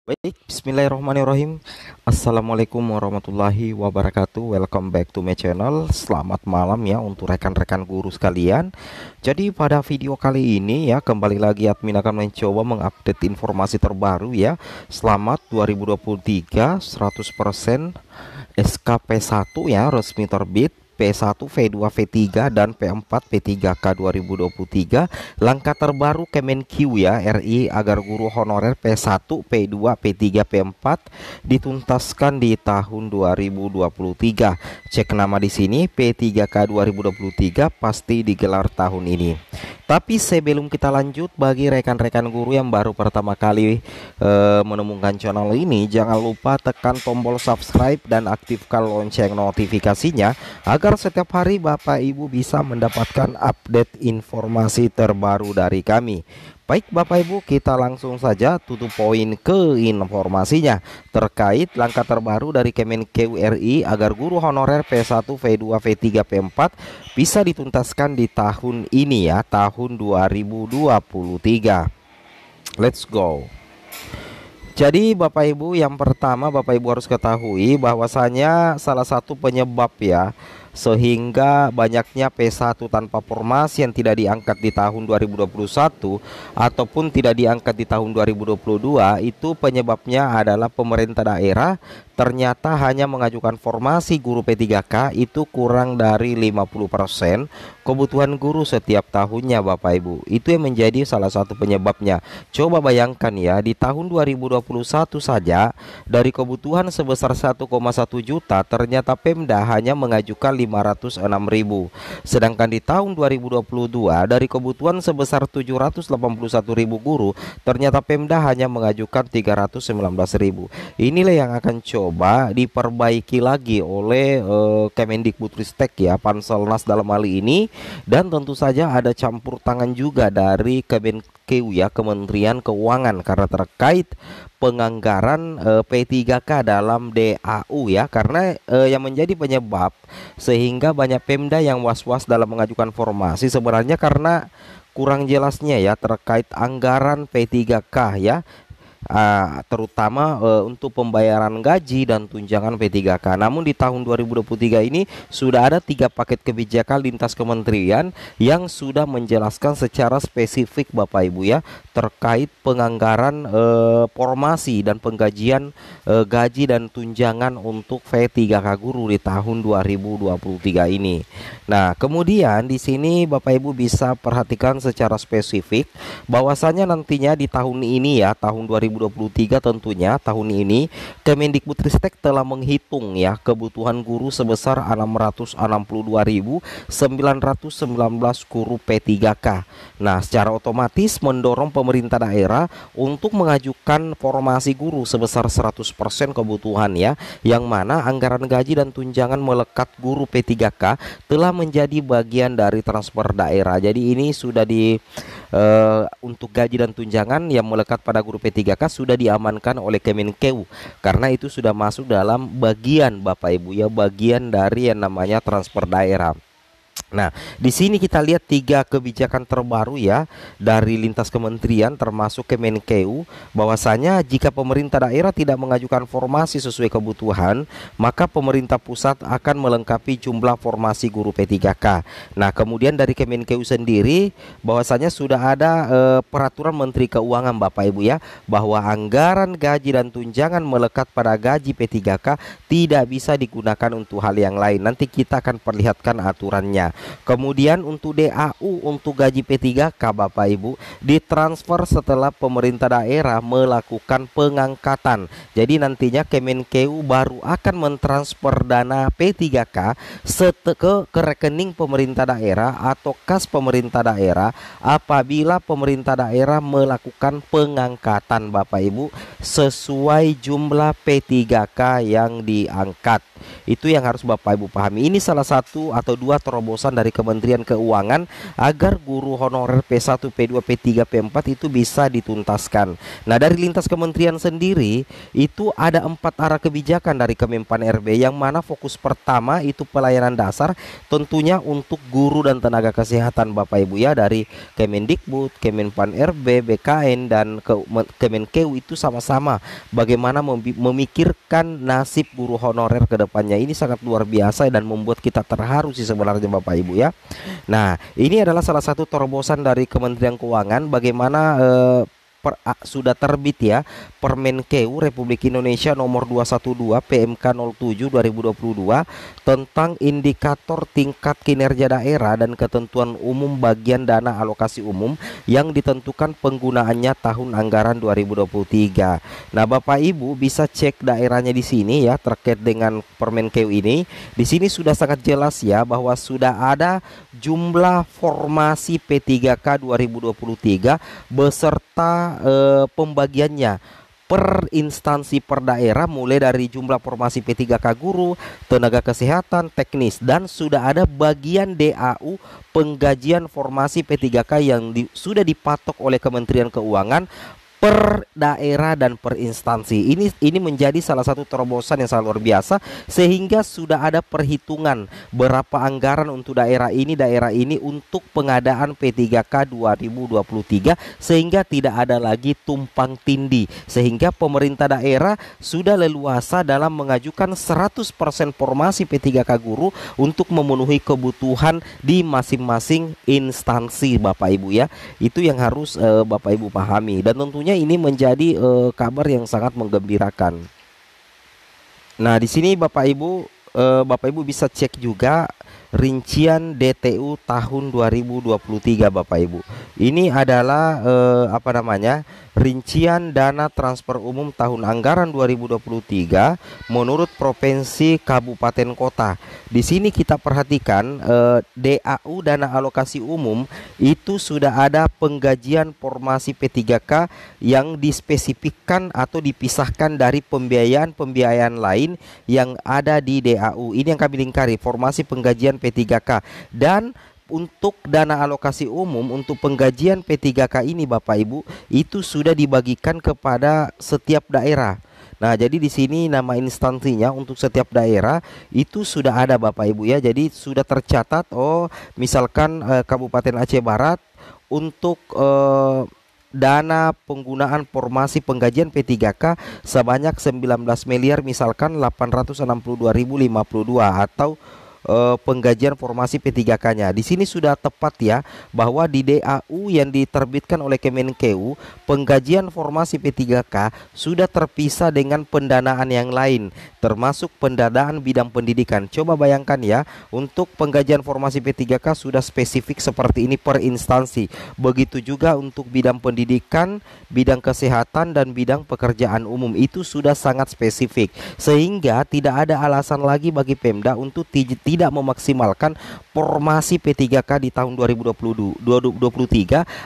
Baik, bismillahirrahmanirrahim. Assalamualaikum warahmatullahi wabarakatuh. Welcome back to my channel. Selamat malam ya untuk rekan-rekan guru sekalian. Jadi pada video kali ini ya, kembali lagi admin akan mencoba mengupdate informasi terbaru ya. Selamat 2023 100% SKP1 ya resmi terbit. P1, V2, V3, dan P4, P3K 2023. Langkah terbaru Kemenq ya RI agar guru honorer P1, P2, P3, P4 dituntaskan di tahun 2023. Cek nama di sini P3K 2023 pasti digelar tahun ini. Tapi sebelum kita lanjut, bagi rekan-rekan guru yang baru pertama kali menemukan channel ini, jangan lupa tekan tombol subscribe dan aktifkan lonceng notifikasinya agar setiap hari Bapak Ibu bisa mendapatkan update informasi terbaru dari kami. Baik Bapak Ibu, kita langsung saja tutup poin ke informasinya terkait langkah terbaru dari Kemenq RI agar guru honorer P1, V2, V3, P4 bisa dituntaskan di tahun ini ya, tahun 2023. Let's go. Jadi Bapak Ibu, yang pertama Bapak Ibu harus ketahui bahwasanya salah satu penyebab ya sehingga banyaknya P1 tanpa formasi yang tidak diangkat di tahun 2021 ataupun tidak diangkat di tahun 2022, itu penyebabnya adalah pemerintah daerah ternyata hanya mengajukan formasi guru P3K itu kurang dari 50% kebutuhan guru setiap tahunnya Bapak Ibu. Itu yang menjadi salah satu penyebabnya. Coba bayangkan ya, di tahun 2021 saja dari kebutuhan sebesar 1,1 juta ternyata Pemda hanya mengajukan 506.000. Sedangkan di tahun 2022 dari kebutuhan sebesar 781.000 guru ternyata Pemda hanya mengajukan 319.000. Inilah yang akan coba diperbaiki lagi oleh Kemendikbudristek ya, Panselnas dalam hal ini, dan tentu saja ada campur tangan juga dari Kemenq ya, Kementerian Keuangan, karena terkait penganggaran P3K dalam DAU ya, karena yang menjadi penyebab sehingga banyak Pemda yang was-was dalam mengajukan formasi sebenarnya karena kurang jelasnya ya terkait anggaran P3K ya, terutama untuk pembayaran gaji dan tunjangan P3K. Namun di tahun 2023 ini sudah ada 3 paket kebijakan lintas kementerian yang sudah menjelaskan secara spesifik Bapak Ibu ya terkait penganggaran formasi dan penggajian gaji dan tunjangan untuk P3K guru di tahun 2023 ini. Nah, kemudian di sini Bapak Ibu bisa perhatikan secara spesifik bahwasanya nantinya di tahun ini ya, tahun 2023 tentunya tahun ini Kemendikbudristek telah menghitung ya kebutuhan guru sebesar 662.919 guru P3K. Nah, secara otomatis mendorong pemerintah daerah untuk mengajukan formasi guru sebesar 100% kebutuhan ya, yang mana anggaran gaji dan tunjangan melekat guru P3K telah menjadi bagian dari transfer daerah. Jadi ini sudah untuk gaji dan tunjangan yang melekat pada guru P3K sudah diamankan oleh Kemenq, karena itu sudah masuk dalam bagian Bapak Ibu ya, bagian dari yang namanya transfer daerah. Nah, di sini kita lihat 3 kebijakan terbaru ya dari lintas kementerian termasuk Kemenq, bahwasanya jika pemerintah daerah tidak mengajukan formasi sesuai kebutuhan, maka pemerintah pusat akan melengkapi jumlah formasi guru P3K. Nah, kemudian dari Kemenq sendiri bahwasanya sudah ada peraturan Menteri Keuangan Bapak Ibu ya, bahwa anggaran gaji dan tunjangan melekat pada gaji P3K tidak bisa digunakan untuk hal yang lain. Nanti kita akan perlihatkan aturannya. Kemudian untuk DAU untuk gaji P3K Bapak Ibu ditransfer setelah pemerintah daerah melakukan pengangkatan. Jadi nantinya Kemenq baru akan mentransfer dana P3K ke rekening pemerintah daerah atau kas pemerintah daerah apabila pemerintah daerah melakukan pengangkatan Bapak Ibu sesuai jumlah P3K yang diangkat. Itu yang harus Bapak Ibu pahami. Ini salah satu atau dua terobosan dari Kementerian Keuangan agar guru honorer P1, P2, P3, P4 itu bisa dituntaskan. Nah, dari lintas kementerian sendiri itu ada 4 arah kebijakan dari Kemenpan RB, yang mana fokus pertama itu pelayanan dasar, tentunya untuk guru dan tenaga kesehatan Bapak Ibu ya, dari Kemendikbud, Kemenpan RB, BKN dan Kemenkeu itu sama-sama bagaimana memikirkan nasib guru honorer ke depannya. Ini sangat luar biasa dan membuat kita terharu sih sebenarnya Bapak Ibu ya. Nah, ini adalah salah satu terobosan dari Kementerian Keuangan bagaimana sudah terbit ya Permenkeu Republik Indonesia nomor 212 PMK 07 2022 tentang indikator tingkat kinerja daerah dan ketentuan umum bagian dana alokasi umum yang ditentukan penggunaannya tahun anggaran 2023. Nah, Bapak Ibu bisa cek daerahnya di sini ya terkait dengan Permenkeu ini. Di sini sudah sangat jelas ya bahwa sudah ada jumlah formasi P3K 2023 beserta pembagiannya per instansi per daerah, mulai dari jumlah formasi P3K guru, tenaga kesehatan, teknis, dan sudah ada bagian DAU penggajian formasi P3K yang sudah dipatok oleh Kementerian Keuangan per daerah dan per instansi. Ini menjadi salah satu terobosan yang sangat luar biasa, sehingga sudah ada perhitungan berapa anggaran untuk daerah ini untuk pengadaan P3K 2023, sehingga tidak ada lagi tumpang tindih, sehingga pemerintah daerah sudah leluasa dalam mengajukan 100% formasi P3K guru untuk memenuhi kebutuhan di masing-masing instansi Bapak Ibu ya. Itu yang harus Bapak Ibu pahami, dan tentunya ini menjadi kabar yang sangat menggembirakan. Nah, di sini Bapak Ibu bisa cek juga rincian DTU tahun 2023 Bapak Ibu. Ini adalah rincian dana transfer umum tahun anggaran 2023 menurut provinsi kabupaten kota. Di sini kita perhatikan DAU dana alokasi umum itu sudah ada penggajian formasi P3K yang dispesifikkan atau dipisahkan dari pembiayaan lain yang ada di DAU. Ini yang kami lingkari, formasi penggajian P3K. Dan untuk dana alokasi umum untuk penggajian P3K ini Bapak Ibu itu sudah dibagikan kepada setiap daerah. Nah, jadi di sini nama instansinya untuk setiap daerah itu sudah ada Bapak Ibu ya. Jadi sudah tercatat, misalkan Kabupaten Aceh Barat untuk dana penggunaan formasi penggajian P3K sebanyak 19 miliar misalkan 862.052 atau penggajian formasi P3K-nya. Di sini sudah tepat ya bahwa di DAU yang diterbitkan oleh Kemenkeu, penggajian formasi P3K sudah terpisah dengan pendanaan yang lain, termasuk pendanaan bidang pendidikan. Coba bayangkan ya, untuk penggajian formasi P3K sudah spesifik seperti ini per instansi. Begitu juga untuk bidang pendidikan, bidang kesehatan dan bidang pekerjaan umum, itu sudah sangat spesifik, sehingga tidak ada alasan lagi bagi Pemda untuk tidak memaksimalkan formasi P3K di tahun 2023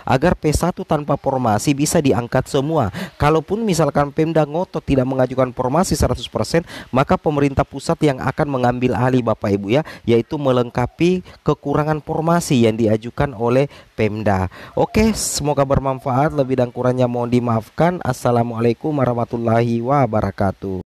agar P1 tanpa formasi bisa diangkat semua. Kalaupun misalkan Pemda ngotot tidak mengajukan formasi 100%, maka pemerintah pusat yang akan mengambil alih Bapak Ibu ya, yaitu melengkapi kekurangan formasi yang diajukan oleh Pemda. Oke, semoga bermanfaat. Lebih dan kurangnya mohon dimaafkan. Assalamualaikum warahmatullahi wabarakatuh.